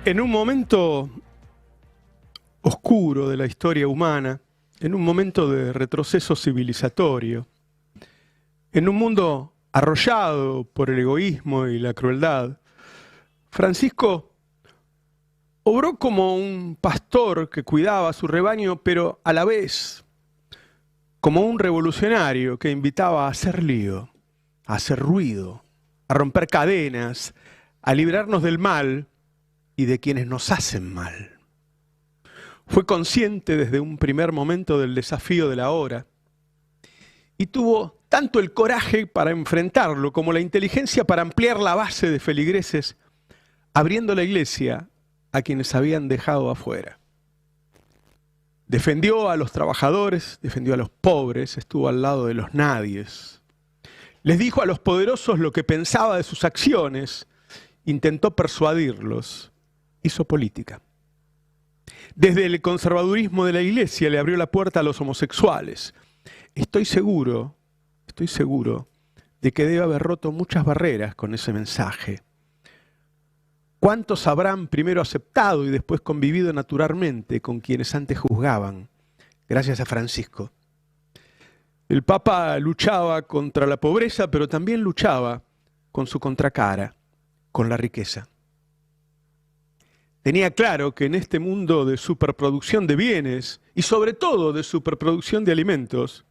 En un momento oscuro de la historia humana, en un momento de retroceso civilizatorio, en un mundo arrollado por el egoísmo y la crueldad, Francisco obró como un pastor que cuidaba a su rebaño, pero a la vez como un revolucionario que invitaba a hacer lío, a hacer ruido, a romper cadenas, a librarnos del mal y de quienes nos hacen mal. Fue consciente desde un primer momento del desafío de la hora y tuvo tanto el coraje para enfrentarlo como la inteligencia para ampliar la base de feligreses, abriendo la iglesia a quienes habían dejado afuera. Defendió a los trabajadores, defendió a los pobres, estuvo al lado de los nadies. Les dijo a los poderosos lo que pensaba de sus acciones, intentó persuadirlos, hizo política. Desde el conservadurismo de la iglesia le abrió la puerta a los homosexuales. Estoy seguro de que debe haber roto muchas barreras con ese mensaje. ¿Cuántos habrán primero aceptado y después convivido naturalmente con quienes antes juzgaban? Gracias a Francisco. El Papa luchaba contra la pobreza, pero también luchaba con su contracara, con la riqueza. Tenía claro que en este mundo de superproducción de bienes y sobre todo de superproducción de alimentos,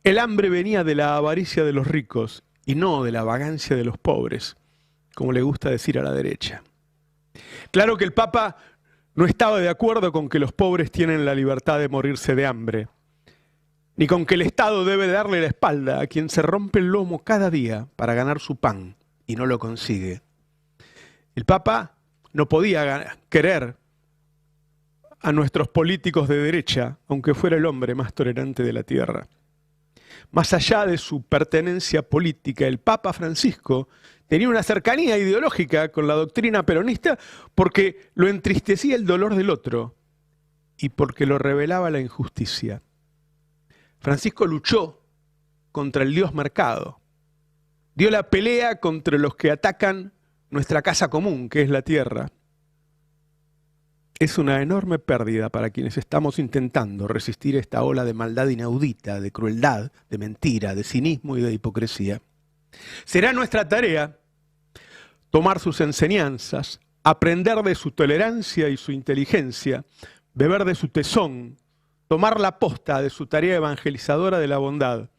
el hambre venía de la avaricia de los ricos y no de la vagancia de los pobres, como le gusta decir a la derecha. Claro que el Papa no estaba de acuerdo con que los pobres tienen la libertad de morirse de hambre, ni con que el Estado debe darle la espalda a quien se rompe el lomo cada día para ganar su pan y no lo consigue. El Papa no podía querer a nuestros políticos de derecha, aunque fuera el hombre más tolerante de la tierra. Más allá de su pertenencia política, el Papa Francisco tenía una cercanía ideológica con la doctrina peronista porque lo entristecía el dolor del otro y porque lo revelaba la injusticia. Francisco luchó contra el Dios mercado, dio la pelea contra los que atacan nuestra casa común, que es la tierra. Es una enorme pérdida para quienes estamos intentando resistir esta ola de maldad inaudita, de crueldad, de mentira, de cinismo y de hipocresía. Será nuestra tarea tomar sus enseñanzas, aprender de su tolerancia y su inteligencia, beber de su tesón, tomar la posta de su tarea evangelizadora de la bondad.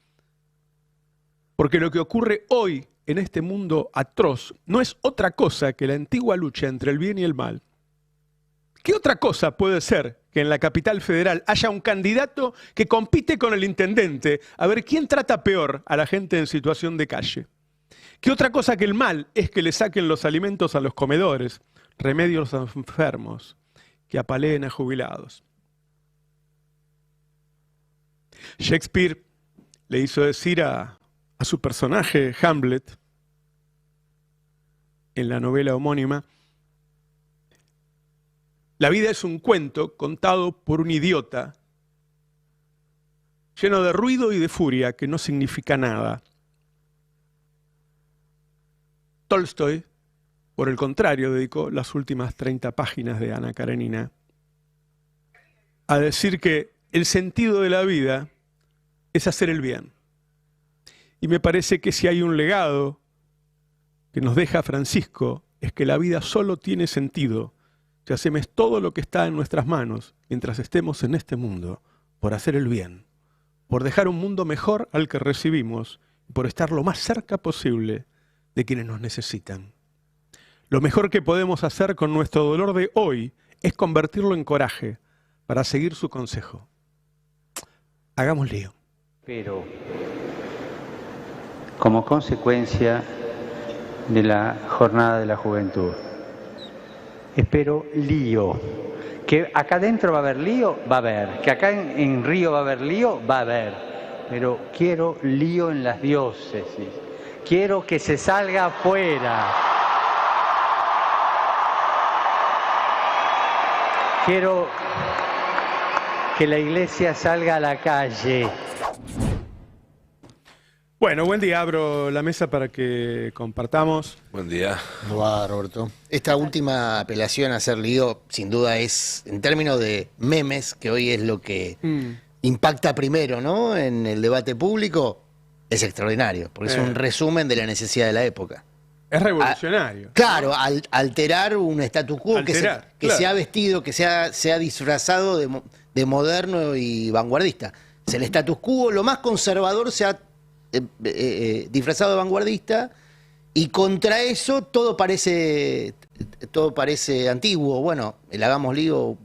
Porque lo que ocurre hoy en este mundo atroz no es otra cosa que la antigua lucha entre el bien y el mal. ¿Qué otra cosa puede ser que en la capital federal haya un candidato que compite con el intendente a ver quién trata peor a la gente en situación de calle? ¿Qué otra cosa que el mal es que le saquen los alimentos a los comedores, remedios a los enfermos, que apaleen a jubilados? Shakespeare le hizo decir a su personaje Hamlet, en la novela homónima, la vida es un cuento contado por un idiota, lleno de ruido y de furia que no significa nada. Tolstoy, por el contrario, dedicó las últimas 30 páginas de Ana Karenina a decir que el sentido de la vida es hacer el bien. Y me parece que si hay un legado que nos deja Francisco, es que la vida solo tiene sentido si hacemos todo lo que está en nuestras manos mientras estemos en este mundo, por hacer el bien, por dejar un mundo mejor al que recibimos y por estar lo más cerca posible de quienes nos necesitan. Lo mejor que podemos hacer con nuestro dolor de hoy es convertirlo en coraje para seguir su consejo. Hagamos lío. Pero, como consecuencia de la Jornada de la Juventud, espero lío. Que acá adentro va a haber lío, va a haber. Que acá en Río va a haber lío, va a haber. Pero quiero lío en las diócesis. Quiero que se salga afuera. Quiero que la iglesia salga a la calle. Bueno, buen día. Abro la mesa para que compartamos. Buen día. ¿Cómo va, Roberto? Esta última apelación a hacer lío, sin duda es, en términos de memes, que hoy es lo que impacta primero, ¿no? En el debate público, es extraordinario, porque es un resumen de la necesidad de la época. Es revolucionario. Claro, alterar un status quo que claro. se ha vestido, que se ha disfrazado de moderno y vanguardista. O sea, el status quo, lo más conservador, se ha disfrazado de vanguardista, y contra eso todo parece antiguo. Bueno, el hagamos lío,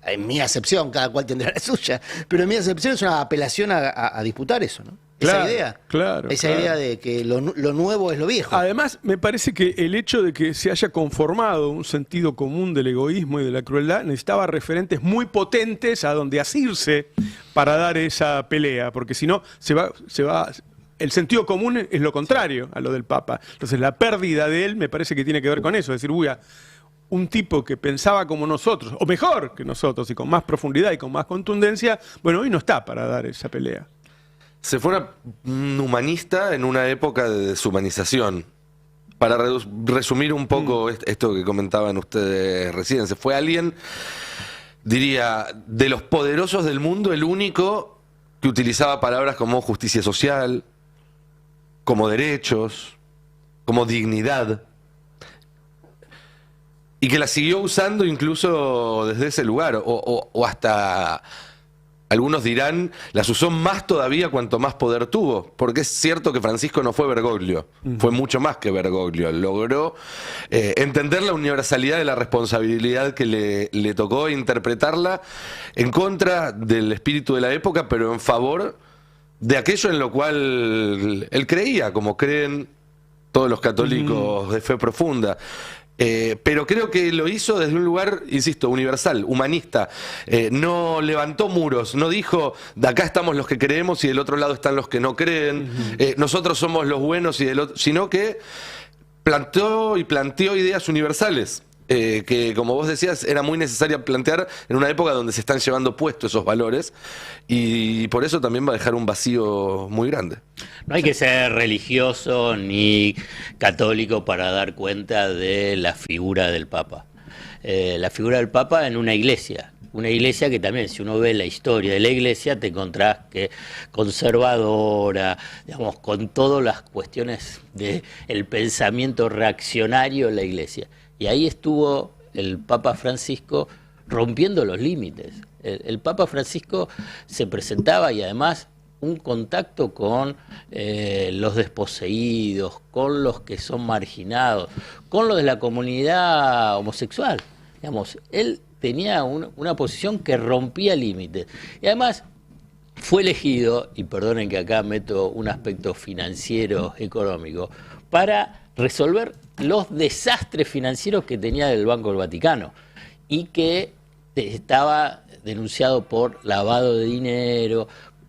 en mi acepción, cada cual tendrá la suya, pero en mi acepción es una apelación a disputar eso, ¿no? Claro, esa idea. claro. Esa idea de que lo nuevo es lo viejo. Además, me parece que el hecho de que se haya conformado un sentido común del egoísmo y de la crueldad necesitaba referentes muy potentes a donde asirse para dar esa pelea, porque si no, se va. El sentido común es lo contrario a lo del Papa. Entonces, la pérdida de él me parece que tiene que ver con eso. Es decir, un tipo que pensaba como nosotros, o mejor que nosotros, y con más profundidad y con más contundencia, bueno, hoy no está para dar esa pelea. Se fue un humanista en una época de deshumanización. Para resumir un poco esto que comentaban ustedes recién, se fue alguien, diría, de los poderosos del mundo, el único que utilizaba palabras como justicia social, como derechos, como dignidad, y que la siguió usando incluso desde ese lugar, o hasta... Algunos dirán, las usó más todavía cuanto más poder tuvo, porque es cierto que Francisco no fue Bergoglio, fue mucho más que Bergoglio. Logró entender la universalidad de la responsabilidad que le tocó, interpretarla en contra del espíritu de la época, pero en favor de aquello en lo cual él creía, como creen todos los católicos de fe profunda. Pero creo que lo hizo desde un lugar, insisto, universal, humanista. No levantó muros, no dijo, de acá estamos los que creemos y del otro lado están los que no creen, nosotros somos los buenos y del otro, sino que planteó ideas universales. Que, como vos decías, era muy necesaria plantear en una época donde se están llevando puestos esos valores, y por eso también va a dejar un vacío muy grande. No hay que ser religioso ni católico para dar cuenta de la figura del Papa. La figura del Papa en una iglesia que también, si uno ve la historia de la iglesia, te encontrás que conservadora, digamos, con todas las cuestiones del pensamiento reaccionario en la iglesia. Y ahí estuvo el Papa Francisco rompiendo los límites. El Papa Francisco se presentaba, y además un contacto con los desposeídos, con los que son marginados, con los de la comunidad homosexual. Digamos, él tenía una posición que rompía límites. Y además fue elegido, y perdonen que acá meto un aspecto financiero, económico, para resolver los desastres financieros que tenía el Banco del Vaticano, y que estaba denunciado por lavado de dinero,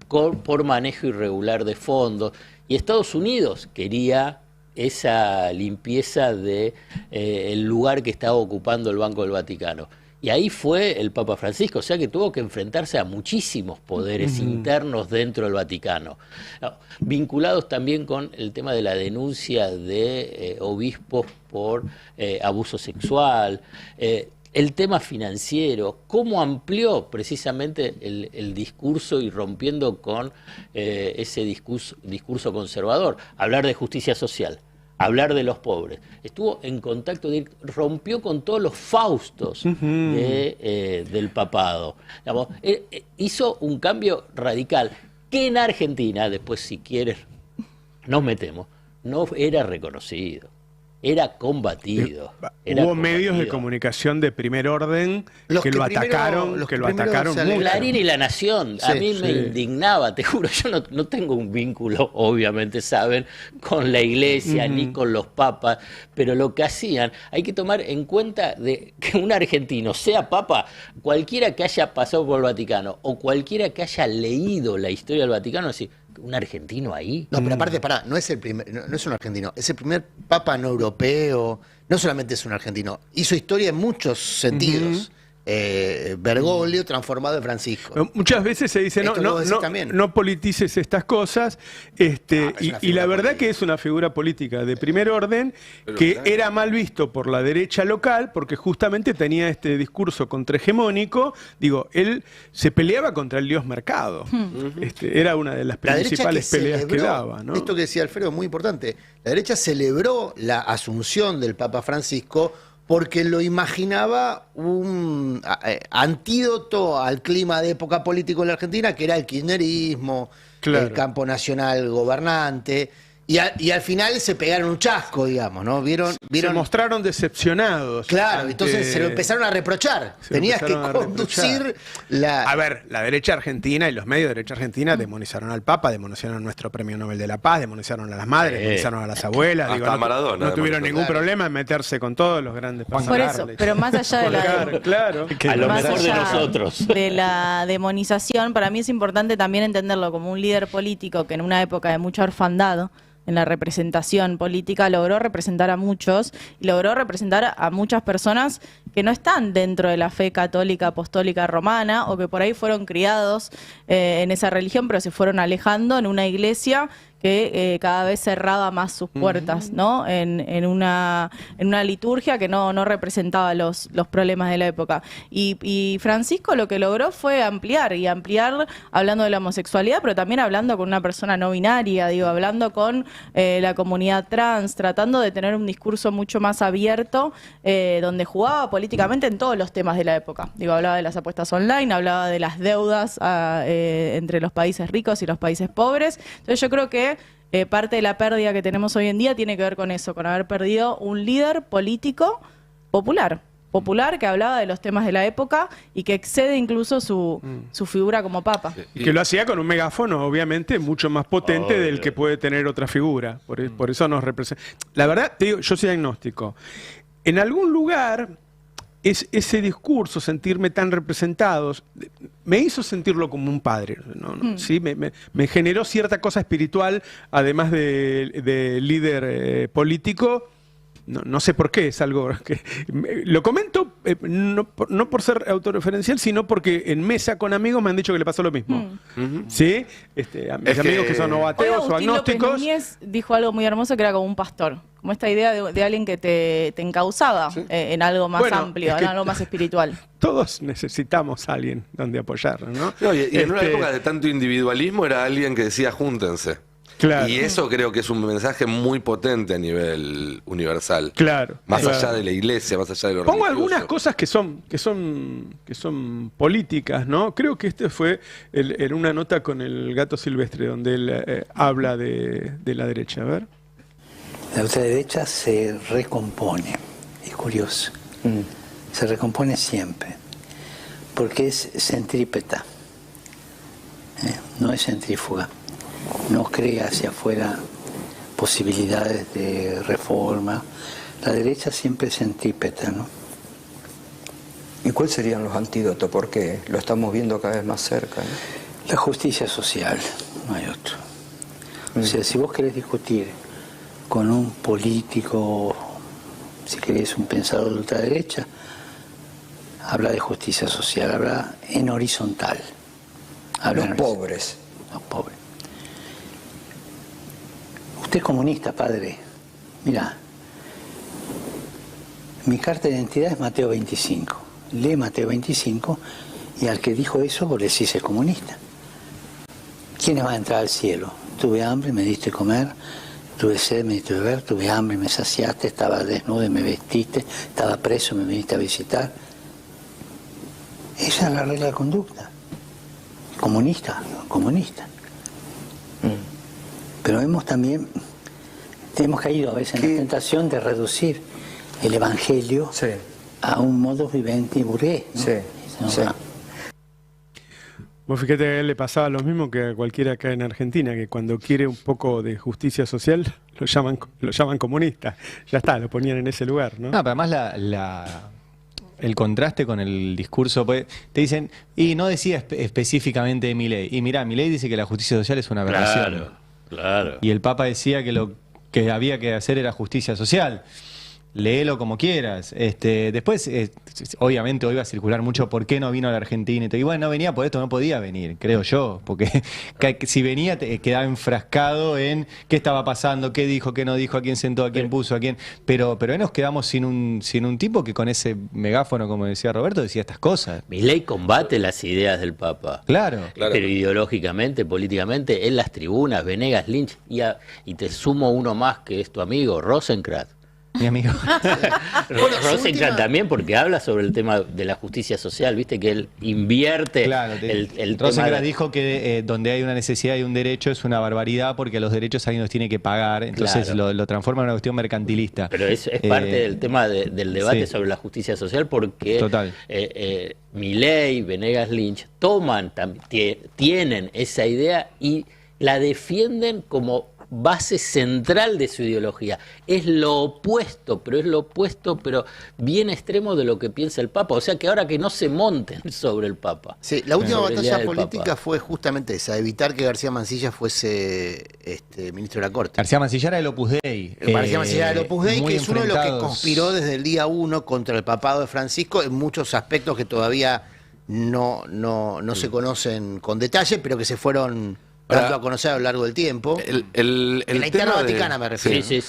por manejo irregular de fondos, y Estados Unidos quería esa limpieza de el lugar que estaba ocupando el Banco del Vaticano. Y ahí fue el Papa Francisco, o sea que tuvo que enfrentarse a muchísimos poderes internos dentro del Vaticano, vinculados también con el tema de la denuncia de obispos por abuso sexual, el tema financiero, cómo amplió precisamente el discurso y rompiendo con ese discurso conservador, hablar de justicia social, hablar de los pobres. Estuvo en contacto, rompió con todos los faustos del papado. Digamos, hizo un cambio radical que en Argentina, después si quieres nos metemos, no era reconocido. Era combatido. Hubo medios de comunicación de primer orden que lo atacaron mucho. Clarín y La Nación. A mí me indignaba, te juro. Yo no tengo un vínculo, obviamente saben, con la iglesia ni con los papas, pero lo que hacían, hay que tomar en cuenta de que un argentino sea papa, cualquiera que haya pasado por el Vaticano o cualquiera que haya leído la historia del Vaticano, así, ¿un argentino ahí? No, pero aparte, pará, no es un argentino, es el primer papa no europeo, no solamente es un argentino, hizo historia en muchos sentidos. Bergoglio transformado en Francisco. Muchas veces se dice, Esto no, vos decís también. no politices estas cosas, es una y figura la verdad política. que es una figura política de primer orden que claro. era mal visto por la derecha local porque justamente tenía este discurso contrahegemónico. Digo, él se peleaba contra el dios mercado. Era una de las La derecha principales peleas que celebró, daba, ¿no? esto que decía Alfredo es muy importante, la derecha celebró la asunción del Papa Francisco porque lo imaginaba un antídoto al clima de época político en la Argentina, que era el kirchnerismo, Claro. el campo nacional gobernante, y al final se pegaron un chasco, digamos, ¿no? Se mostraron decepcionados. Claro, ante- entonces se lo empezaron a reprochar. Se Tenías que empezaron a conducir reprochar. la... A ver, la derecha argentina y los medios de derecha argentina demonizaron al Papa, demonizaron a nuestro Premio Nobel de la Paz, demonizaron a las madres, demonizaron a las abuelas. Hasta no, Maradona, no tuvieron demonizó. ningún Claro. problema en meterse con todos los grandes Por personajes. eso, pero más allá de la... Claro. A lo Más mejor de allá nosotros. de la demonización, para mí es importante también entenderlo como un líder político que en una época de mucha orfandad en la representación política logró representar a muchos y logró representar a muchas personas que no están dentro de la fe católica apostólica romana o que por ahí fueron criados en esa religión pero se fueron alejando en una iglesia que cada vez cerraba más sus puertas, ¿no? En una liturgia que no representaba los problemas de la época. Y Francisco lo que logró fue ampliar hablando de la homosexualidad, pero también hablando con una persona no binaria, digo, hablando con la comunidad trans, tratando de tener un discurso mucho más abierto, donde jugaba políticamente en todos los temas de la época. Digo, hablaba de las apuestas online, hablaba de las deudas entre los países ricos y los países pobres. Entonces yo creo que parte de la pérdida que tenemos hoy en día tiene que ver con eso, con haber perdido un líder político popular que hablaba de los temas de la época y que excede incluso su figura como papa. Y que lo hacía con un megáfono, obviamente, mucho más potente del que puede tener otra figura. Por eso nos representa. La verdad, te digo, yo soy agnóstico. En algún lugar, ese discurso, sentirme tan representados, me hizo sentirlo como un padre. ¿Sí? Me generó cierta cosa espiritual, además de líder político. No sé por qué, es algo que... Lo comento no por ser autorreferencial, sino porque en mesa con amigos me han dicho que le pasó lo mismo. ¿Sí? A mis amigos que son o Hoy ateos o Agustín López agnósticos... Núñez dijo algo muy hermoso que era como un pastor, como esta idea de alguien que te encauzaba en algo más Bueno, amplio, es que- en algo más espiritual. Todos necesitamos a alguien donde apoyarnos, ¿no? No, y en una Este, época de tanto individualismo era alguien que decía júntense. Claro. Y eso creo que es un mensaje muy potente a nivel universal. Claro. Más claro. allá de la iglesia, más allá de lo Pongo religioso. algunas cosas que son políticas, ¿no? Creo que este fue en una nota con el Gato Silvestre, donde él habla de la derecha. A ver. La ultraderecha se recompone, es curioso, se recompone siempre, porque es centrípeta, no es centrífuga, no crea hacia afuera posibilidades de reforma. La derecha siempre es centrípeta, ¿no? ¿Y cuáles serían los antídotos? Porque lo estamos viendo cada vez más cerca, ¿no? La justicia social, no hay otro. O sea, si vos querés discutir con un político, si querés un pensador de ultraderecha, habla de justicia social, habla en horizontal. Habla Los pobres. Los pobres. Usted es comunista, padre. Mirá, mi carta de identidad es Mateo 25. Lee Mateo 25 y al que dijo eso vos le decís es comunista. ¿Quiénes van a entrar al cielo? Tuve hambre, me diste comer. Tuve sed, me diste beber. Tuve hambre, me saciaste. Estaba desnudo, me vestiste. Estaba preso, me viniste a visitar. Esa es la regla de conducta. Comunista, comunista. Pero hemos caído a veces en la tentación de reducir el evangelio Sí. a un modus vivendi burgués, ¿no? Sí, Eso no sí. va. Vos fíjate que a él le pasaba lo mismo que a cualquiera acá en Argentina, que cuando quiere un poco de justicia social lo llaman comunista. Ya está, lo ponían en ese lugar, ¿no? No, pero además el contraste con el discurso, pues, te dicen, y no decía específicamente de Milei. Y mirá, Milei dice que la justicia social es una aberración. Claro. Y el Papa decía que lo que había que hacer era justicia social. léelo como quieras. Después, obviamente hoy va a circular mucho por qué no vino a la Argentina. Y bueno, no venía por esto, no podía venir, creo yo. Porque si venía, quedaba enfrascado en qué estaba pasando, qué dijo, qué no dijo, a quién sentó, a quién puso, a quién. Pero hoy nos quedamos sin un tipo que con ese megáfono, como decía Roberto, decía estas cosas. Milei combate las ideas del Papa. Claro. Pero ideológicamente, políticamente, en las tribunas, Venegas, Lynch, y te sumo uno más que es tu amigo, Rosenkrantz. Mi amigo. Bueno, Rosenkrantz también, porque habla sobre el tema de la justicia social, viste que él invierte el Rosenkrantz dijo que donde hay una necesidad y un derecho es una barbaridad porque los derechos alguien los tiene que pagar, entonces lo transforma en una cuestión mercantilista. Pero es parte del tema del debate sobre la justicia social, porque Milei, Venegas, Lynch tienen esa idea y la defienden como base central de su ideología. Es lo opuesto, pero bien extremo de lo que piensa el Papa. O sea que ahora que no se monten sobre el Papa. Sí, la última batalla política fue justamente esa, evitar que García Mansilla fuese ministro de la Corte. García Mansilla era del Opus Dei. García Mansilla era del Opus Dei, que es uno de los que conspiró desde el día 1 contra el papado de Francisco en muchos aspectos que todavía no se conocen con detalle, pero que se fueron dando a conocer a lo largo del tiempo. En la interna vaticana me refiero. Sí.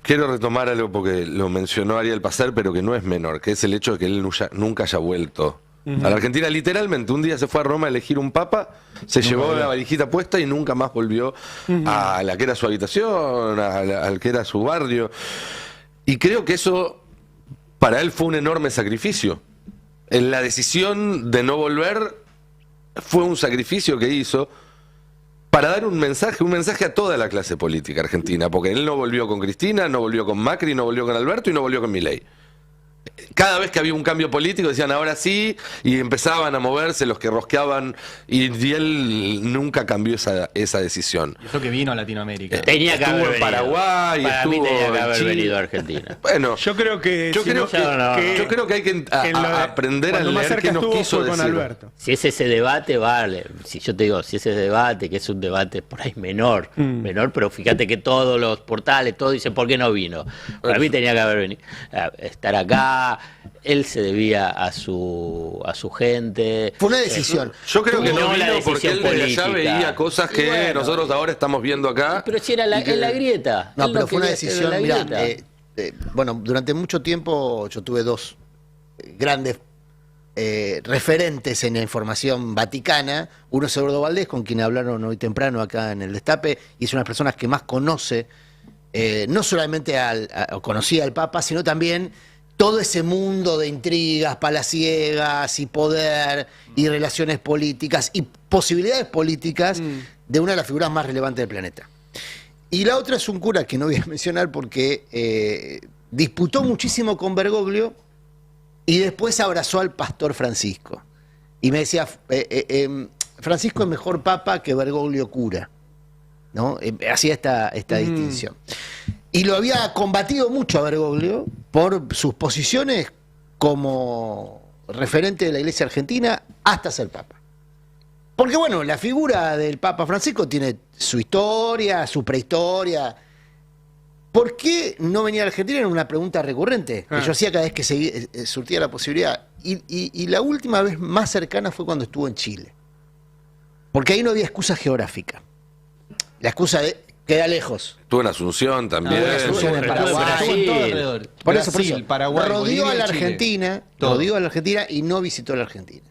Quiero retomar algo porque lo mencionó Ariel Passer, pero que no es menor, que es el hecho de que él nunca haya vuelto a la Argentina. Literalmente, un día se fue a Roma a elegir un papa, se llevó la valijita puesta y nunca más volvió a la que era su habitación, al que era su barrio. Y creo que eso para él fue un enorme sacrificio. En la decisión de no volver fue un sacrificio que hizo para dar un mensaje a toda la clase política argentina, porque él no volvió con Cristina, no volvió con Macri, no volvió con Alberto y no volvió con Milei. Cada vez que había un cambio político decían ahora sí, y empezaban a moverse los que rosqueaban, y él nunca cambió esa decisión. Eso que vino a Latinoamérica. Tenía que haber venido. Paraguay, para estuvo mí tenía que en haber Chile. venido a Argentina. Bueno, Yo creo que hay que aprender a leer qué nos quiso decir. Alberto. Si es ese debate, vale. Si yo te digo, si es ese debate, que es un debate por ahí menor, pero fíjate que todos los portales, todos dicen, ¿por qué no vino? Para mí tenía que haber venido. Estar acá, él se debía a su gente. Fue una decisión. Yo creo que no la vino porque él desde allá veía cosas que nosotros ahora estamos viendo acá. Pero si era en la grieta. No, Él pero fue una quería estar en decisión. la Mirá, grieta. bueno, durante mucho tiempo yo tuve dos grandes referentes en la información vaticana. Uno es Eduardo Valdés, con quien hablaron hoy temprano acá en el Destape, y es una de las personas que más conoce, no solamente conocía al Papa, sino también todo ese mundo de intrigas palaciegas y poder y relaciones políticas y posibilidades políticas de una de las figuras más relevantes del planeta. Y la otra es un cura que no voy a mencionar porque disputó muchísimo con Bergoglio y después abrazó al pastor Francisco. Y me decía, Francisco es mejor papa que Bergoglio cura, ¿no? Hacía esta distinción. Y lo había combatido mucho a Bergoglio por sus posiciones como referente de la Iglesia Argentina hasta ser papa. Porque bueno, la figura del Papa Francisco tiene su historia, su prehistoria. ¿Por qué no venía a Argentina? Era una pregunta recurrente que yo hacía cada vez que surtía la posibilidad. Y la última vez más cercana fue cuando estuvo en Chile. Porque ahí no había excusa geográfica. La excusa de queda lejos. Estuvo en Asunción también. Asunción, en Paraguay. Por eso, Paraguay, rodeó Bolivia, a la Chile. Argentina, Todo. rodeó a la Argentina y no visitó la Argentina.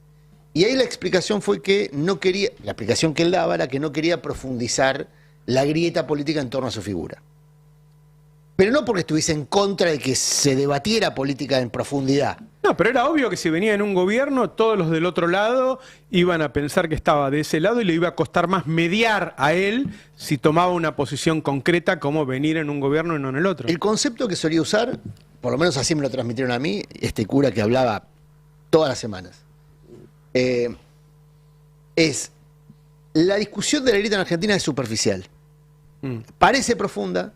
Y ahí la explicación fue que no quería, la explicación que él daba era que no quería profundizar la grieta política en torno a su figura. Pero no porque estuviese en contra de que se debatiera política en profundidad. No, pero era obvio que si venía en un gobierno, todos los del otro lado iban a pensar que estaba de ese lado y le iba a costar más mediar a él si tomaba una posición concreta como venir en un gobierno y no en el otro. El concepto que solía usar, por lo menos así me lo transmitieron a mí, este cura que hablaba todas las semanas, es la discusión de la grieta en Argentina es superficial. Parece profunda,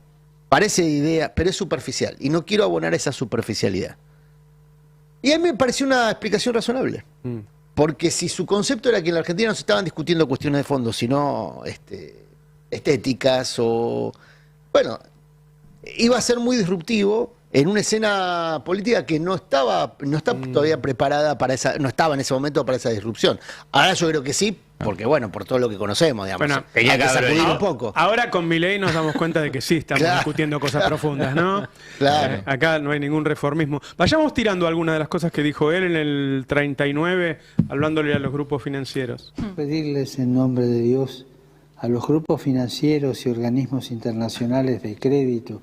parece de idea, pero es superficial. Y no quiero abonar esa superficialidad. Y a mí me pareció una explicación razonable. Porque si su concepto era que en la Argentina no se estaban discutiendo cuestiones de fondo, sino estéticas o... Bueno, iba a ser muy disruptivo en una escena política que no está todavía preparada para no estaba en ese momento para esa disrupción. Ahora yo creo que sí, porque bueno, por todo lo que conocemos, digamos. Bueno, hay que sacudir un poco. Ahora con Milei nos damos cuenta de que sí estamos discutiendo cosas profundas, ¿no? Claro. Acá no hay ningún reformismo. Vayamos tirando algunas de las cosas que dijo él en el 39, hablándole a los grupos financieros. Pedirles en nombre de Dios a los grupos financieros y organismos internacionales de crédito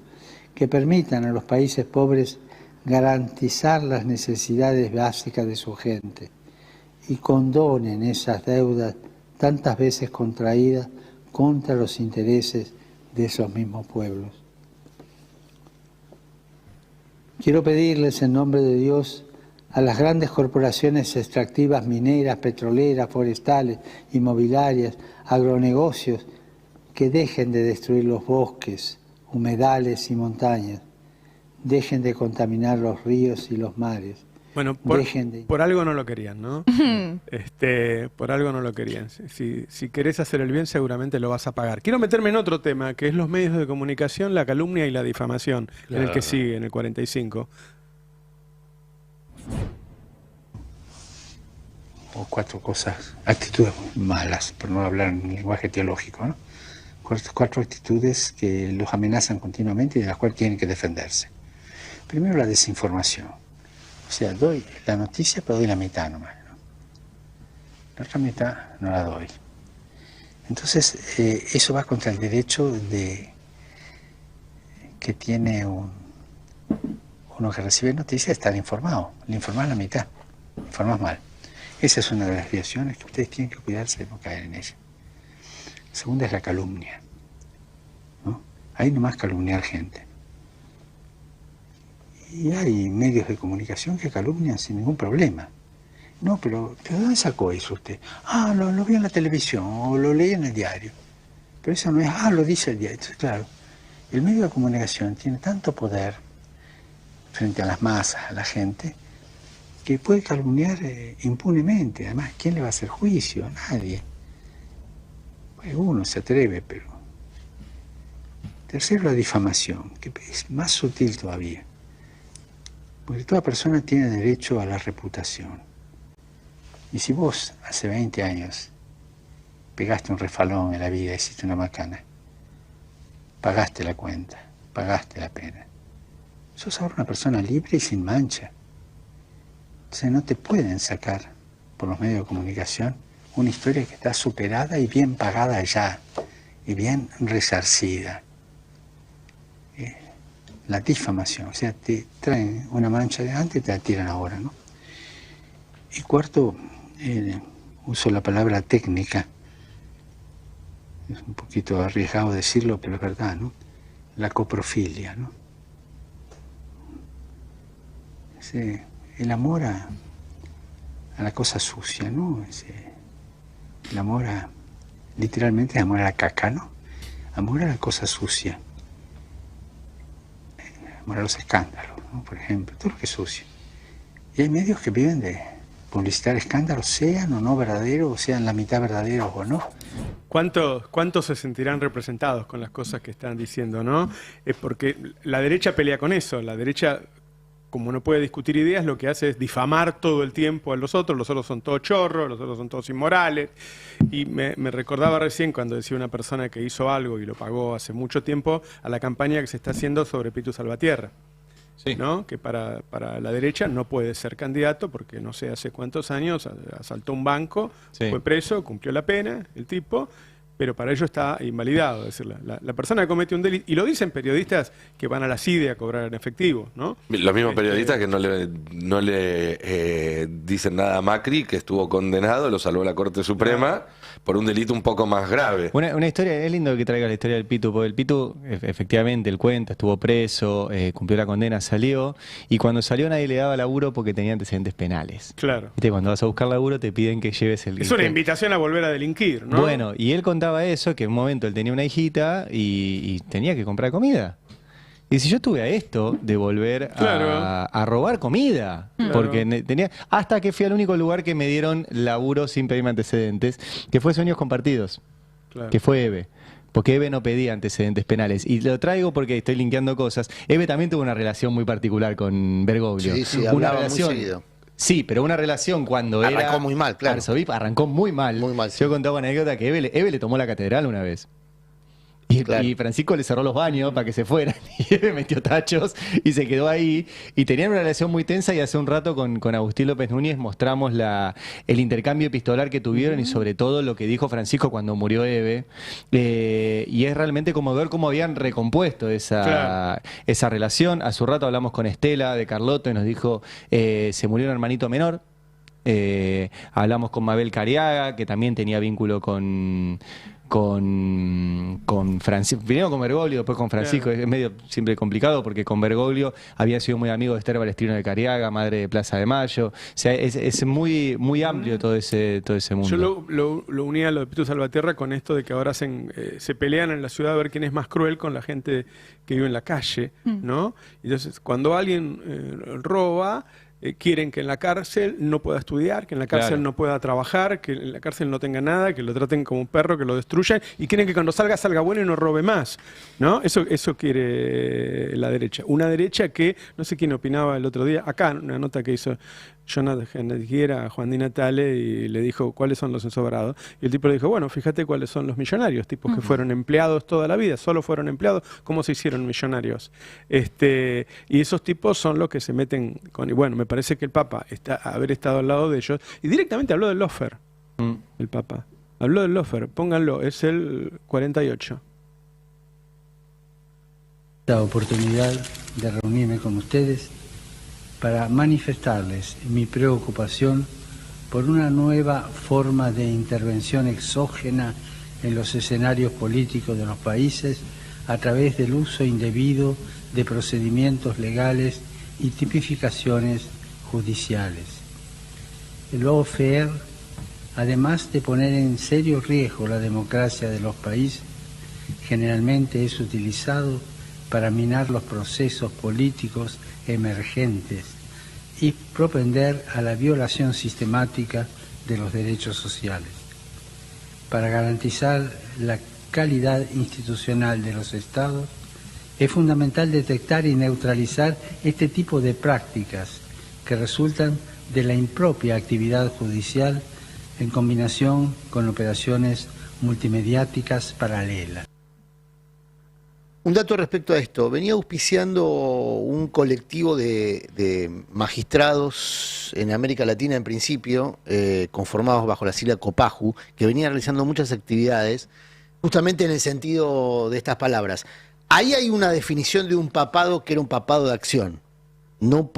que permitan a los países pobres garantizar las necesidades básicas de su gente y condonen esas deudas tantas veces contraídas contra los intereses de esos mismos pueblos. Quiero pedirles en nombre de Dios a las grandes corporaciones extractivas mineras, petroleras, forestales, inmobiliarias, agronegocios, que dejen de destruir los bosques, humedales y montañas, dejen de contaminar los ríos y los mares. Bueno, por algo no lo querían, ¿no? Por algo no lo querían. Si querés hacer el bien, seguramente lo vas a pagar. Quiero meterme en otro tema, que es los medios de comunicación, la calumnia y la difamación, en el que sigue, en el 45. O 4 cosas, actitudes malas, por no hablar en lenguaje teológico, ¿no? 4 actitudes que los amenazan continuamente y de las cuales tienen que defenderse. Primero, la desinformación. O sea, doy la noticia, pero doy la mitad nomás, ¿no? La otra mitad no la doy. Entonces, eso va contra el derecho que tiene uno que recibe noticias de estar informado. Le informás la mitad, le informás mal. Esa es una de las desviaciones que ustedes tienen que cuidarse de no caer en ella. Segunda es la calumnia, ¿no? Hay nomás calumniar gente. Y hay medios de comunicación que calumnian sin ningún problema. No, pero ¿de dónde sacó eso usted? Ah, lo vi en la televisión o lo leí en el diario. Pero eso no es, lo dice el diario. Entonces, claro, el medio de comunicación tiene tanto poder frente a las masas, a la gente, que puede calumniar impunemente. Además, ¿quién le va a hacer juicio? Nadie. Pues uno se atreve, pero... Tercero, la difamación, que es más sutil todavía. Porque toda persona tiene derecho a la reputación. Y si vos hace 20 años pegaste un refalón en la vida, hiciste una macana, pagaste la cuenta, pagaste la pena, sos ahora una persona libre y sin mancha. Entonces no te pueden sacar por los medios de comunicación una historia que está superada y bien pagada ya, y bien resarcida. La difamación, o sea, te traen una mancha de antes y te la tiran ahora, ¿no? Y cuarto, uso la palabra técnica, es un poquito arriesgado decirlo, pero es verdad, ¿no? La coprofilia, ¿no? El amor a la cosa sucia, ¿no? El amor literalmente, el amor a la caca, ¿no? Amor a la cosa sucia. A los escándalos, ¿no? Por ejemplo, todo lo que es sucio. Y hay medios que viven de publicitar escándalos, sean o no verdaderos, o sean la mitad verdaderos o no. ¿Cuántos se sentirán representados con las cosas que están diciendo, no? Es porque la derecha pelea con eso. La derecha, como no puede discutir ideas, lo que hace es difamar todo el tiempo a los otros son todos chorros, los otros son todos inmorales. Y me recordaba recién cuando decía una persona que hizo algo y lo pagó hace mucho tiempo a la campaña que se está haciendo sobre Pitu Salvatierra. Sí. ¿No? Que para la derecha no puede ser candidato porque no sé hace cuántos años asaltó un banco, sí, fue preso, cumplió la pena, el tipo, pero para ello está invalidado. Es decir, la persona que comete un delito, y lo dicen periodistas que van a la CIDE a cobrar en efectivo, ¿no? Los mismos periodistas que no le dicen nada a Macri, que estuvo condenado, lo salvó la Corte Suprema por un delito un poco más grave. Una historia, es lindo que traiga la historia del Pitu, porque el Pitu, efectivamente, él cuenta, estuvo preso, cumplió la condena, salió, y cuando salió nadie le daba laburo porque tenía antecedentes penales. Claro. ¿Viste? Cuando vas a buscar laburo te piden que lleves el... Es una invitación a volver a delinquir, ¿no? Bueno, y él contaba eso, que en un momento él tenía una hijita y tenía que comprar comida. Y si yo estuve a esto de volver a robar comida, porque tenía, hasta que fui al único lugar que me dieron laburo sin pedirme antecedentes, que fue Sueños Compartidos, que fue EVE. porque Eve no pedía antecedentes penales. Y lo traigo porque estoy linkeando cosas. Eve también tuvo una relación muy particular con Bergoglio. Sí, una hablaba relación, muy seguido. sí, pero una relación cuando Arrancó muy mal, claro. arzobispo, arrancó muy mal. Muy mal, sí. Yo contaba una anécdota que Eve le tomó la catedral una vez. Claro. Y Francisco le cerró los baños para que se fueran. Y Eve metió tachos y se quedó ahí. Y tenían una relación muy tensa. Y hace un rato con Agustín López Núñez mostramos el intercambio epistolar que tuvieron y sobre todo lo que dijo Francisco cuando murió Eve. Y es realmente como ver cómo habían recompuesto esa relación. Hace un rato hablamos con Estela de Carlotto y nos dijo, se murió un hermanito menor. Hablamos con Mabel Cariaga, que también tenía vínculo con Francisco, primero con Bergoglio, después con Francisco. Es medio siempre complicado porque con Bergoglio había sido muy amigo de Esther Balestrino de Cariaga, madre de Plaza de Mayo. O sea, es muy, muy amplio todo ese mundo. Yo lo unía a lo de Pitu Salvatierra con esto de que ahora se pelean en la ciudad a ver quién es más cruel con la gente que vive en la calle, ¿no? Entonces, cuando alguien roba, quieren que en la cárcel no pueda estudiar, que en la cárcel no pueda trabajar, que en la cárcel no tenga nada, que lo traten como un perro, que lo destruyan, y quieren que cuando salga bueno y no robe más, ¿no? Eso quiere la derecha. Una derecha que, no sé quién opinaba el otro día, acá, una nota que hizo Jonathan Higuera a Juan Di Natale y le dijo cuáles son los ensobrados. Y el tipo le dijo, bueno, fíjate cuáles son los millonarios, tipos que fueron empleados toda la vida, solo fueron empleados, ¿cómo se hicieron millonarios? Y esos tipos son los que se meten con... Y bueno, me parece que el Papa haber estado al lado de ellos, y directamente habló del lofer, el Papa. Habló del lofer, pónganlo, es el 48. La oportunidad de reunirme con ustedes para manifestarles mi preocupación por una nueva forma de intervención exógena en los escenarios políticos de los países a través del uso indebido de procedimientos legales y tipificaciones judiciales. El lawfare, además de poner en serio riesgo la democracia de los países, generalmente es utilizado para minar los procesos políticos emergentes y propender a la violación sistemática de los derechos sociales. Para garantizar la calidad institucional de los Estados, es fundamental detectar y neutralizar este tipo de prácticas que resultan de la impropia actividad judicial en combinación con operaciones multimediáticas paralelas. Un dato respecto a esto, venía auspiciando un colectivo de magistrados en América Latina en principio, conformados bajo la sigla COPAJU, que venía realizando muchas actividades, justamente en el sentido de estas palabras. Ahí hay una definición de un papado que era un papado de acción, no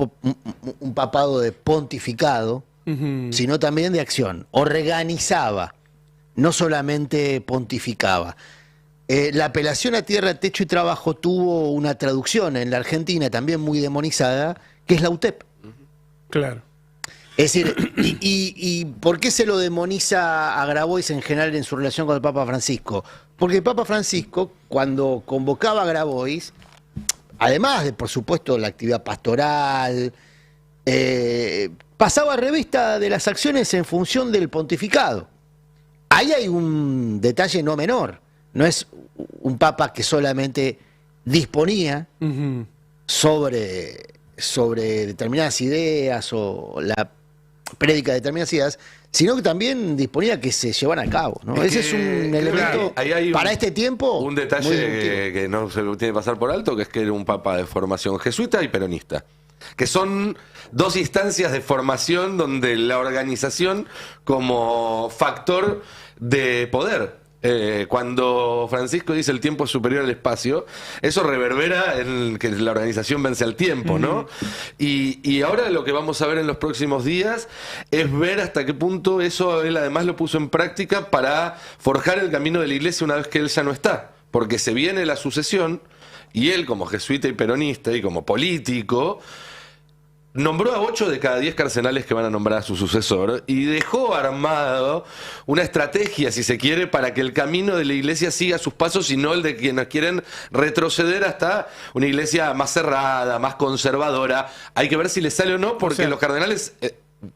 un papado de pontificado, sino también de acción. Organizaba, no solamente pontificaba. La apelación a tierra, techo y trabajo tuvo una traducción en la Argentina también muy demonizada, que es la UTEP. Claro. Es decir, ¿y por qué se lo demoniza a Grabois en general en su relación con el Papa Francisco? Porque el Papa Francisco, cuando convocaba a Grabois, además de, por supuesto, la actividad pastoral, pasaba revista de las acciones en función del pontificado. Ahí hay un detalle no menor. No es un papa que solamente disponía sobre determinadas ideas o la prédica de determinadas ideas, sino que también disponía que se llevaran a cabo, ¿no? Ese es un elemento para este tiempo. Un detalle que no se lo tiene que pasar por alto, que es que era un papa de formación jesuita y peronista, que son dos instancias de formación donde la organización como factor de poder. Cuando Francisco dice el tiempo es superior al espacio, eso reverbera en que la organización vence al tiempo, ¿no? Y ahora lo que vamos a ver en los próximos días es ver hasta qué punto eso él además lo puso en práctica para forjar el camino de la iglesia una vez que él ya no está, porque se viene la sucesión y él como jesuita y peronista y como político nombró a 8 de cada 10 cardenales que van a nombrar a su sucesor y dejó armado una estrategia, si se quiere, para que el camino de la iglesia siga sus pasos y no el de quienes quieren retroceder hasta una iglesia más cerrada, más conservadora. Hay que ver si le sale o no, porque los cardenales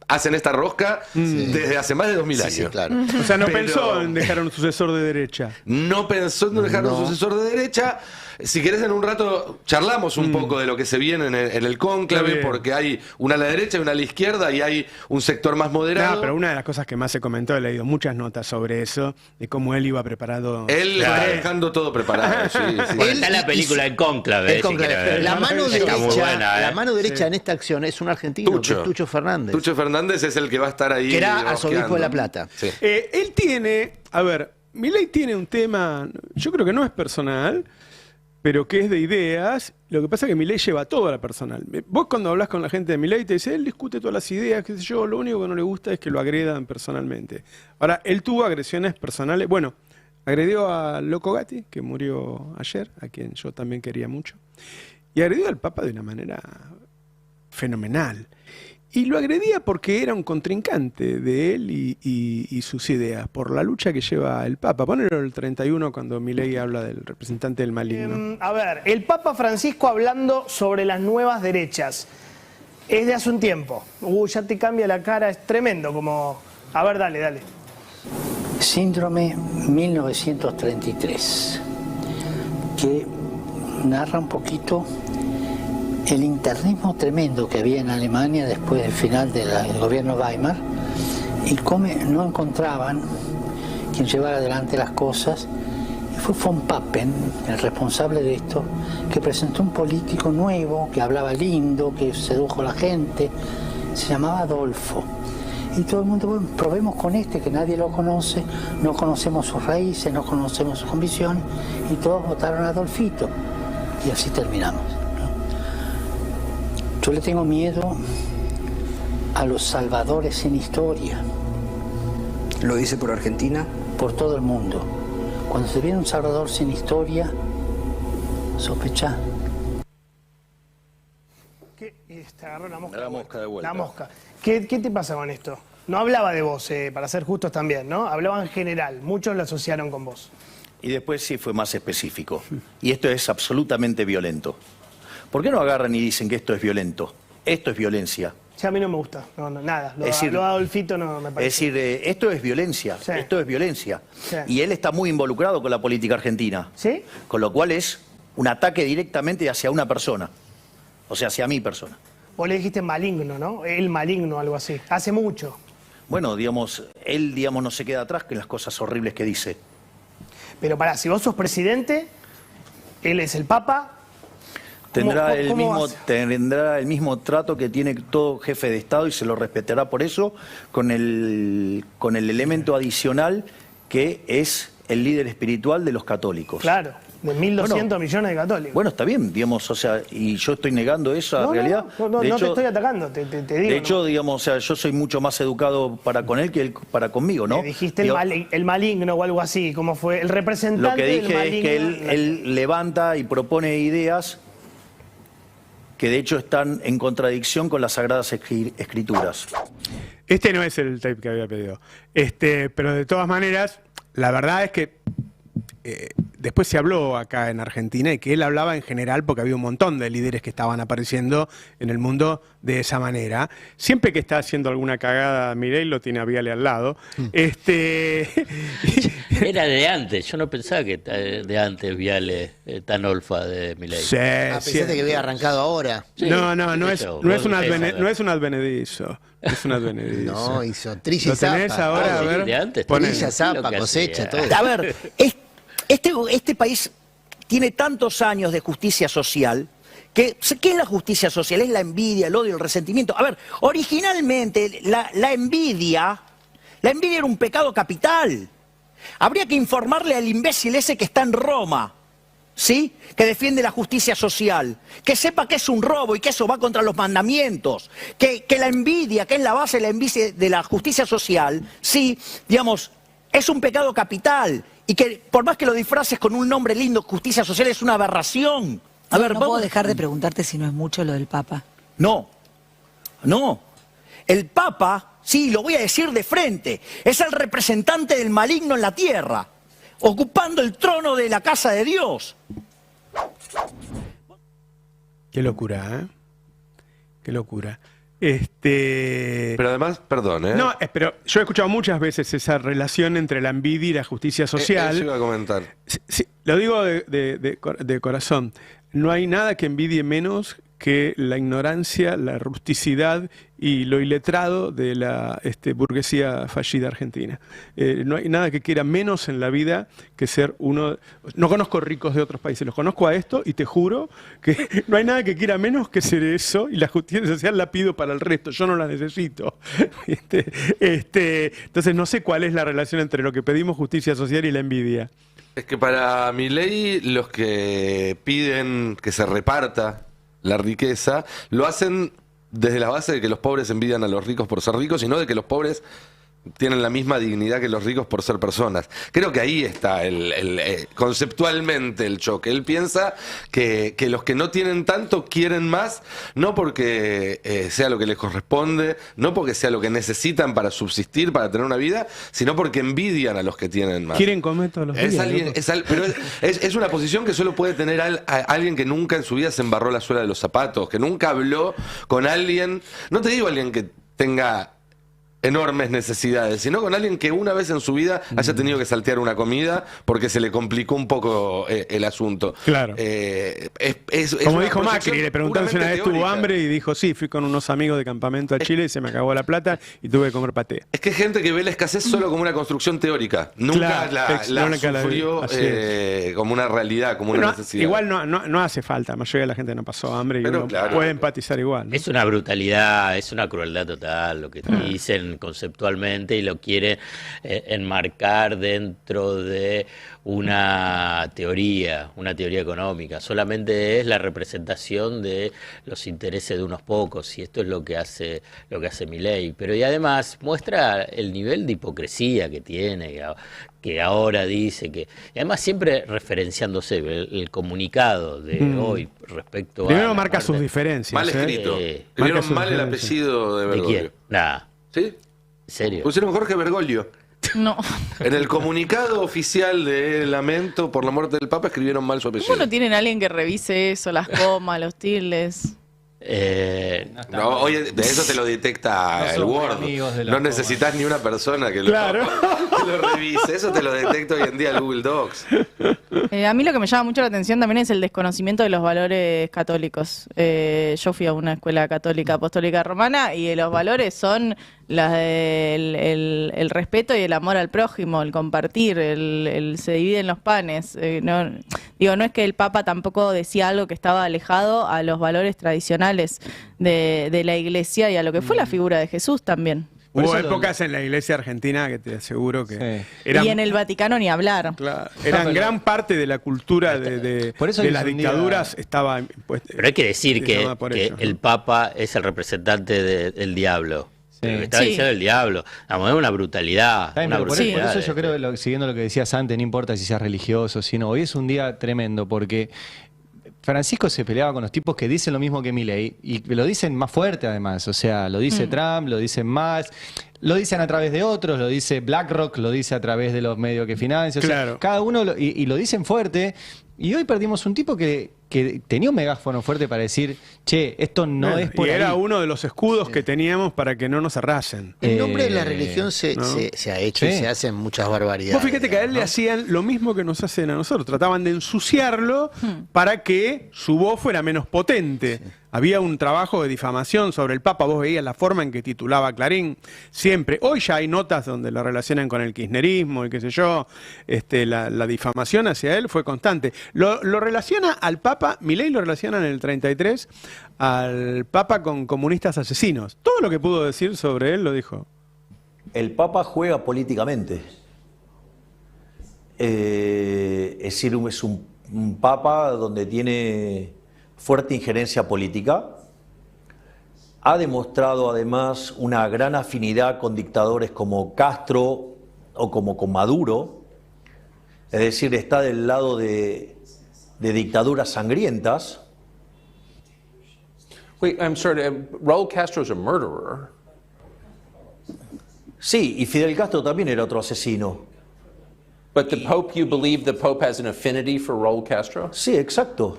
hacen esta rosca desde hace más de 2000 años. Sí, claro. O sea, no Pero- pensó en dejar un sucesor de derecha. No pensó en dejar un sucesor de derecha. Si querés, en un rato charlamos un poco de lo que se viene en el cónclave, Está bien. porque hay una a la derecha y una a la izquierda y hay un sector más moderado. No, pero una de las cosas que más se comentó, he leído muchas notas sobre eso, de cómo él iba preparado. Él está dejando todo preparado. Sí, sí. Bueno, Él está y la película su- El Cónclave. El cónclave. si quiere ver. La mano Está muy derecha, buena, la mano derecha en esta acción es un argentino, que es Tucho Fernández, Tucho Fernández es el que va a estar ahí. que era arzobispo de La rosqueando. Plata. Sí. Él tiene, a ver, Milei tiene un tema, yo creo que no es personal, pero que es de ideas. Lo que pasa es que Milei lleva todo a la personal. Vos cuando hablas con la gente de Milei te dice, él discute todas las ideas, qué sé yo, lo único que no le gusta es que lo agredan personalmente. Ahora, él tuvo agresiones personales, bueno, agredió a Loco Gatti, que murió ayer, a quien yo también quería mucho, y agredió al Papa de una manera fenomenal. Y lo agredía porque era un contrincante de él y sus ideas, por la lucha que lleva el Papa. Ponelo el 31 cuando Milei habla del representante del maligno. A ver, el Papa Francisco hablando sobre las nuevas derechas. Es de hace un tiempo. Ya te cambia la cara, es tremendo como... A ver, dale. Síndrome 1933, que narra un poquito el internismo tremendo que había en Alemania después del final del gobierno Weimar y cómo no encontraban quien llevara adelante las cosas. Y fue von Papen, el responsable de esto, que presentó un político nuevo, que hablaba lindo, que sedujo a la gente, se llamaba Adolfo. Y todo el mundo, bueno, probemos con este, que nadie lo conoce, no conocemos sus raíces, no conocemos sus convicciones, y todos votaron a Adolfito. Y así terminamos. Yo le tengo miedo a los salvadores en historia. ¿Lo dice por Argentina? Por todo el mundo. Cuando se viene un salvador sin historia, sospecha. Te agarró la mosca. La mosca de vuelta. La mosca. ¿Qué te pasa con esto? No hablaba de vos, para ser justos también, ¿no? Hablaba en general. Muchos lo asociaron con vos. Y después sí fue más específico. Y esto es absolutamente violento. ¿Por qué no agarran y dicen que esto es violento? Esto es violencia. Sí, a mí no me gusta. No, nada. Lo Es decir, de Adolfito no me Es parece. decir, esto es violencia. Sí. Esto es violencia. Sí. Y él está muy involucrado con la política argentina. ¿Sí? Con lo cual es un ataque directamente hacia una persona. O sea, hacia mi persona. Vos le dijiste maligno, ¿no? El maligno, algo así. Hace mucho. Bueno, digamos, él, digamos, no se queda atrás con las cosas horribles que dice. Pero pará, si vos sos presidente, él es el Papa. Tendrá ¿Cómo hace? tendrá el mismo trato que tiene todo jefe de Estado y se lo respetará por eso, con el elemento adicional que es el líder espiritual de los católicos. Claro, de 1.200 millones de católicos. Bueno, está bien, digamos, o sea, y yo estoy negando esa no, realidad. No, De no hecho, te estoy atacando, te digo. de hecho, ¿no? digamos, o sea, yo soy mucho más educado para con él que él para conmigo, ¿no? Me dijiste Digo, el maligno o algo así, como fue el representante lo que del dije maligno. es que él levanta y propone ideas que de hecho están en contradicción con las Sagradas Escrituras. Este no es el tape que había pedido. Pero de todas maneras, la verdad es que después se habló acá en Argentina y que él hablaba en general porque había un montón de líderes que estaban apareciendo en el mundo de esa manera. Siempre que está haciendo alguna cagada Milei lo tiene a Viale al lado. Era de antes, yo no pensaba que de antes Viale tan olfa de Milei. Sí, Pensaste que había arrancado ahora. Sí, no qué es sé yo, un vos advenedizo. sabés. No es un advenedizo. Es un advenedizo. No, hizo trilla y ¿Lo tenés zapa. ahora? A sí, ver. de antes, ponelo. Trilla, lo zapa, que cosecha, hacía. todo. A ver, este país tiene tantos años de justicia social que, ¿qué es la justicia social? Es la envidia, el odio, el resentimiento. A ver, originalmente la envidia era un pecado capital. Habría que informarle al imbécil ese que está en Roma, ¿sí? Que defiende la justicia social, que sepa que es un robo y que eso va contra los mandamientos, que la envidia, que es la base de la envidia de la justicia social, sí, digamos, es un pecado capital y que por más que lo disfraces con un nombre lindo, justicia social, es una aberración. A ver, no puedo dejar de preguntarte si no es mucho lo del Papa. No. El Papa, sí, lo voy a decir de frente, es el representante del maligno en la tierra, ocupando el trono de la casa de Dios. Qué locura, ¿eh? Qué locura. Pero además, perdón, ¿eh? No, pero yo he escuchado muchas veces esa relación entre la envidia y la justicia social. Eso iba a comentar. Sí, lo digo de corazón. No hay nada que envidie menos que la ignorancia, la rusticidad y lo iletrado de la burguesía fallida argentina. No hay nada que quiera menos en la vida que ser uno... No conozco ricos de otros países, los conozco a esto y te juro que no hay nada que quiera menos que ser eso, y la justicia social la pido para el resto, yo no la necesito. Entonces no sé cuál es la relación entre lo que pedimos, justicia social, y la envidia. Es que para Milei, los que piden que se reparta la riqueza, lo hacen desde la base de que los pobres envidian a los ricos por ser ricos, y no de que los pobres tienen la misma dignidad que los ricos por ser personas. Creo que ahí está conceptualmente el choque. Él piensa que los que no tienen tanto quieren más, no porque sea lo que les corresponde, no porque sea lo que necesitan para subsistir, para tener una vida, sino porque envidian a los que tienen más. Quieren comer todos los días. Pero es una posición que solo puede tener alguien que nunca en su vida se embarró la suela de los zapatos, que nunca habló con alguien, no te digo alguien que tenga enormes necesidades, sino con alguien que una vez en su vida haya tenido que saltear una comida porque se le complicó un poco el asunto. Claro. Como dijo Macri, le preguntaron si una vez tuvo teórica. hambre y dijo, sí, fui con unos amigos de campamento a Chile y se me acabó la plata y tuve que comer paté. Es que hay gente que ve la escasez solo como una construcción teórica. Nunca la sufrió como una realidad, como una necesidad. Igual no hace falta, la mayoría de la gente no pasó hambre y uno puede empatizar igual, ¿no? Es una brutalidad, es una crueldad total lo que dicen conceptualmente, y lo quiere enmarcar dentro de una teoría económica. Solamente es la representación de los intereses de unos pocos, y esto es lo que hace Milei. Pero y además muestra el nivel de hipocresía que tiene, que ahora dice que, y además siempre referenciándose el comunicado de hoy respecto Primero marca sus diferencias. Mal escrito. Escribieron mal el apellido de Bergoglio. ¿De quién? Nada. ¿Sí? ¿En serio? Pusieron Jorge Bergoglio. No. En el comunicado oficial de lamento por la muerte del Papa escribieron mal su apellido. ¿Cómo no tienen alguien que revise eso, las comas, los tildes? No, oye, de eso te lo detecta el Word. No necesitas ni una persona que lo revise. Eso te lo detecta hoy en día el Google Docs. A mí lo que me llama mucho la atención también es el desconocimiento de los valores católicos. Yo fui a una escuela católica apostólica romana y los valores son el respeto y el amor al prójimo, el compartir, el se dividen los panes. No es que el Papa tampoco decía algo que estaba alejado a los valores tradicionales de la Iglesia y a lo que fue la figura de Jesús también. Hubo épocas en la Iglesia argentina que te aseguro que y en el Vaticano ni hablar. Claro, gran parte de la cultura de las dictaduras estaba impuesta. Pero hay que decir que el Papa es el representante del diablo. Está diciendo el diablo. Vamos, es una brutalidad. Por eso yo creo, siguiendo lo que decías antes, no importa si seas religioso, sino hoy es un día tremendo porque Francisco se peleaba con los tipos que dicen lo mismo que Milei y lo dicen más fuerte además. O sea, lo dice Trump, lo dicen más, lo dicen a través de otros, lo dice BlackRock, lo dice a través de los medios que financian. O sea, cada uno y lo dicen fuerte. Y hoy perdimos un tipo que tenía un megáfono fuerte para decir, che, esto no es por ahí. Era uno de los escudos que teníamos para que no nos arrasen. En nombre de la religión se ha hecho y se hacen muchas barbaridades. Vos fíjate que a él le hacían lo mismo que nos hacen a nosotros. Trataban de ensuciarlo para que su voz fuera menos potente. Había un trabajo de difamación sobre el Papa. Vos veías la forma en que titulaba Clarín siempre. Hoy ya hay notas donde lo relacionan con el kirchnerismo y qué sé yo. La difamación hacia él fue constante. Lo relaciona al Papa, Milei lo relaciona en el 33 al Papa con comunistas asesinos. Todo lo que pudo decir sobre él lo dijo. El Papa juega políticamente. Es decir, es un Papa donde tiene fuerte injerencia política. Ha demostrado además una gran afinidad con dictadores como Castro o como con Maduro. Es decir, está del lado de dictaduras sangrientas. Wait, I'm sorry, Raúl Castro is a murderer. Sí, y Fidel Castro también era otro asesino. But the Pope, you believe the Pope has an affinity for Raúl Castro? Sí, exacto.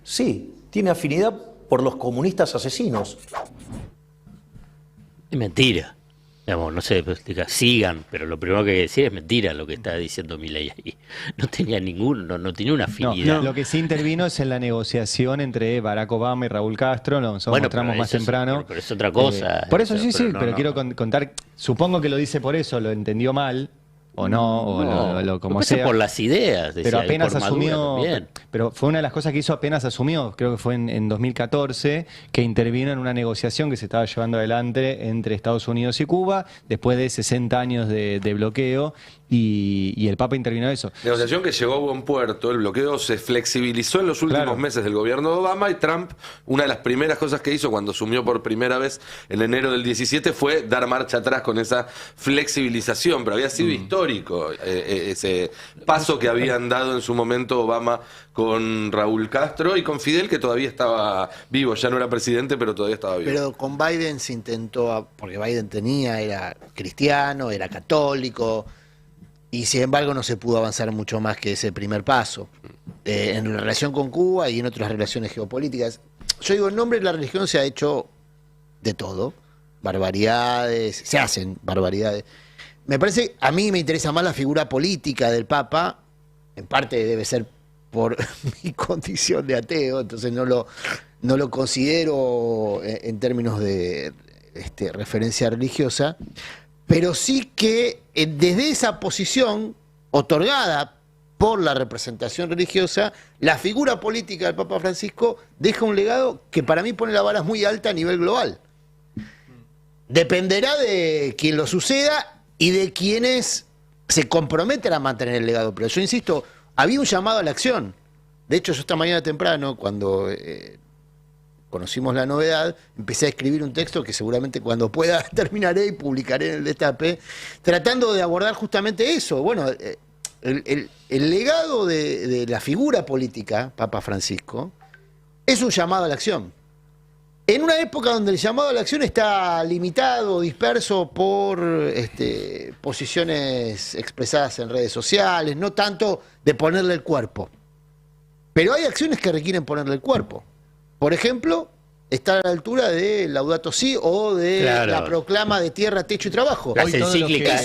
Sí, tiene afinidad por los comunistas asesinos. Es mentira. Digamos, no sé, sigan, pero lo primero que hay que decir es mentira lo que está diciendo Milei ahí. No tenía no tenía una afinidad. No, lo que sí intervino es en la negociación entre Barack Obama y Raúl Castro, nos mostramos más temprano. Pero es otra cosa. Por eso pero quiero contar, supongo que lo dice por eso, lo entendió mal, o no, o lo como sea. Por las ideas, pero apenas asumió, pero fue una de las cosas que hizo apenas asumió, creo que fue en 2014, que intervino en una negociación que se estaba llevando adelante entre Estados Unidos y Cuba, después de 60 años de bloqueo, y el Papa intervino en eso. Negociación que llegó a buen puerto, el bloqueo se flexibilizó en los últimos meses del gobierno de Obama, y Trump, una de las primeras cosas que hizo cuando asumió por primera vez en enero del 17 fue dar marcha atrás con esa flexibilización, pero había sido histórico ese paso que habían dado en su momento Obama con Raúl Castro y con Fidel, que todavía estaba vivo, ya no era presidente, pero todavía estaba vivo. Pero con Biden se intentó, porque Biden era cristiano, era católico, y sin embargo no se pudo avanzar mucho más que ese primer paso en relación con Cuba y en otras relaciones geopolíticas. Yo digo, en nombre de la religión se ha hecho de todo, barbaridades, se hacen barbaridades. Me parece, a mí me interesa más la figura política del Papa, en parte debe ser por mi condición de ateo, entonces no lo considero en términos de referencia religiosa, pero sí que desde esa posición otorgada por la representación religiosa, la figura política del Papa Francisco deja un legado que para mí pone la vara muy alta a nivel global. Dependerá de quien lo suceda y de quienes se comprometen a mantener el legado. Pero yo insisto, había un llamado a la acción. De hecho, yo esta mañana temprano, cuando conocimos la novedad, empecé a escribir un texto que seguramente cuando pueda terminaré y publicaré en el Destape, tratando de abordar justamente eso. Bueno, el legado de la figura política, Papa Francisco, es un llamado a la acción. En una época donde el llamado a la acción está limitado, disperso por posiciones expresadas en redes sociales, no tanto de ponerle el cuerpo. Pero hay acciones que requieren ponerle el cuerpo. Por ejemplo, estar a la altura de Laudato Si o de la proclama de tierra, techo y trabajo. Las encíclicas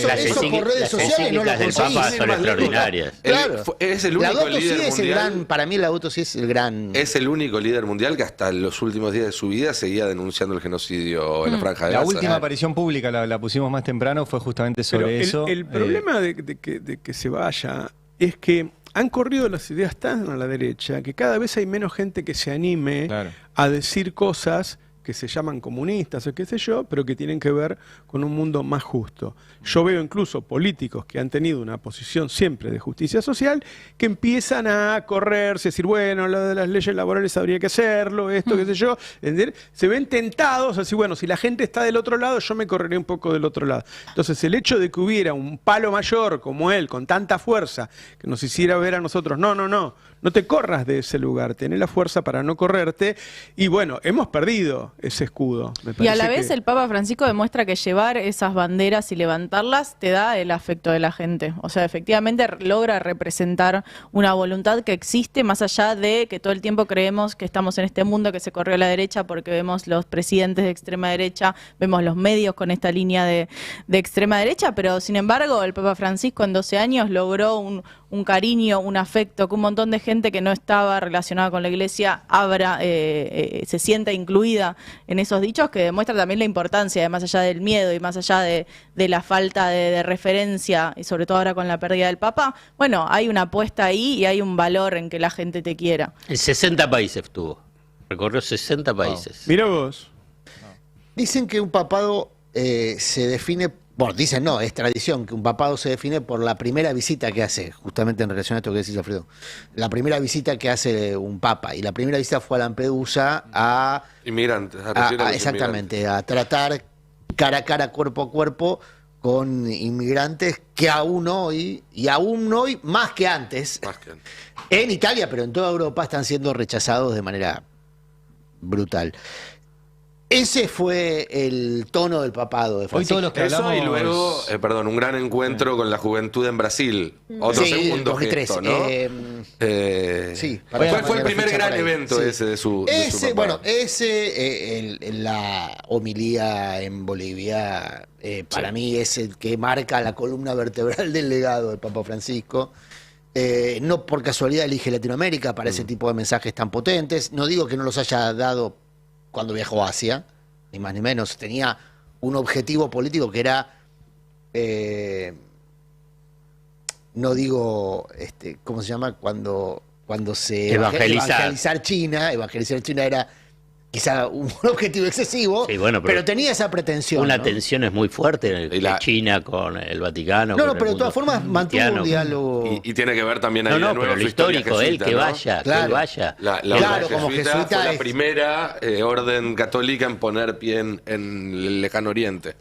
por redes sociales no lo del Papa son extraordinarias. Claro. Es el único líder mundial. Para mí el Laudato Si es el gran. Es el único líder mundial que hasta los últimos días de su vida seguía denunciando el genocidio en la Franja de Gaza. La última aparición pública, la pusimos más temprano, fue justamente sobre eso. El problema de que se vaya es que han corrido las ideas tan a la derecha que cada vez hay menos gente que se anime a decir cosas que se llaman comunistas o qué sé yo, pero que tienen que ver con un mundo más justo. Yo veo incluso políticos que han tenido una posición siempre de justicia social que empiezan a correrse, a decir, bueno, lo de las leyes laborales habría que hacerlo, esto, qué sé yo. ¿Entender? Se ven tentados a decir, bueno, si la gente está del otro lado, yo me correré un poco del otro lado. Entonces, el hecho de que hubiera un palo mayor como él, con tanta fuerza, que nos hiciera ver a nosotros, no te corras de ese lugar, tenés la fuerza para no correrte. Y bueno, hemos perdido ese escudo. Y a la vez el Papa Francisco demuestra que llevar esas banderas y levantarlas te da el afecto de la gente. O sea, efectivamente logra representar una voluntad que existe más allá de que todo el tiempo creemos que estamos en este mundo que se corrió a la derecha porque vemos los presidentes de extrema derecha, vemos los medios con esta línea de extrema derecha, pero sin embargo el Papa Francisco en 12 años logró un cariño, un afecto, que un montón de gente que no estaba relacionada con la iglesia se sienta incluida en esos dichos, que demuestra también la importancia, de más allá del miedo y más allá de la falta de referencia, y sobre todo ahora con la pérdida del Papa, bueno, hay una apuesta ahí y hay un valor en que la gente te quiera. En 60 países estuvo, recorrió 60 países. Mira vos. Dicen que un papado se define. Bueno, dicen no, es tradición que un papado se define por la primera visita que hace, justamente en relación a esto que decís, Alfredo. La primera visita que hace un papa, y la primera visita fue a Lampedusa a... Inmigrantes, exactamente, a tratar cara a cara, cuerpo a cuerpo, con inmigrantes que aún hoy más que antes, en Italia, pero en toda Europa están siendo rechazados de manera brutal. Ese fue el tono del papado de Hoy Francisco. todos los que Eso hablamos... y luego, un gran encuentro con la juventud en Brasil. Otro Sí, segundo 2013, gesto, ¿no? Sí, ¿Cuál fue el la primer fecha gran por ahí. evento Sí. ese de su Ese, papá? la homilía en Bolivia, para mí es el que marca la columna vertebral del legado del Papa Francisco. No por casualidad elige Latinoamérica para ese tipo de mensajes tan potentes. No digo que no los haya dado cuando viajó a Asia, ni más ni menos. Tenía un objetivo político que era, no digo, ¿cómo se llama? Cuando se evangelizar China era quizá un objetivo excesivo, Sí, bueno, pero tenía esa pretensión. Una ¿no? tensión es muy fuerte de China con el Vaticano. No, con el pero de mundo todas formas mantuvo cristiano. un diálogo. Y tiene que ver también ahí No, no, de nuevo pero lo su historia histórico, él jesuita, que ¿no? vaya, que él vaya. La Claro, orden como jesuita fue la es- primera orden católica en poner pie en el lejano oriente.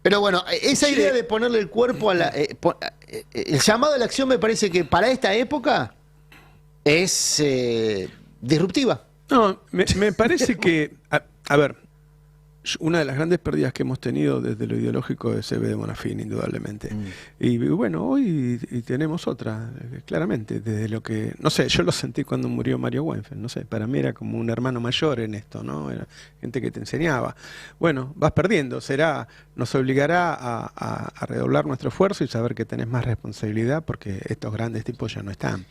Pero bueno, esa idea de ponerle el cuerpo a la... el llamado a la acción me parece que para esta época es disruptiva. No, me parece que, a ver, una de las grandes pérdidas que hemos tenido desde lo ideológico es Eve de Bonafini, indudablemente. Y bueno, hoy tenemos otra, claramente, desde lo que, no sé, yo lo sentí cuando murió Mario Weinfeld, no sé, para mí era como un hermano mayor en esto, ¿no? Era gente que te enseñaba. Bueno, vas perdiendo, nos obligará a redoblar nuestro esfuerzo y saber que tenés más responsabilidad porque estos grandes tipos ya no están.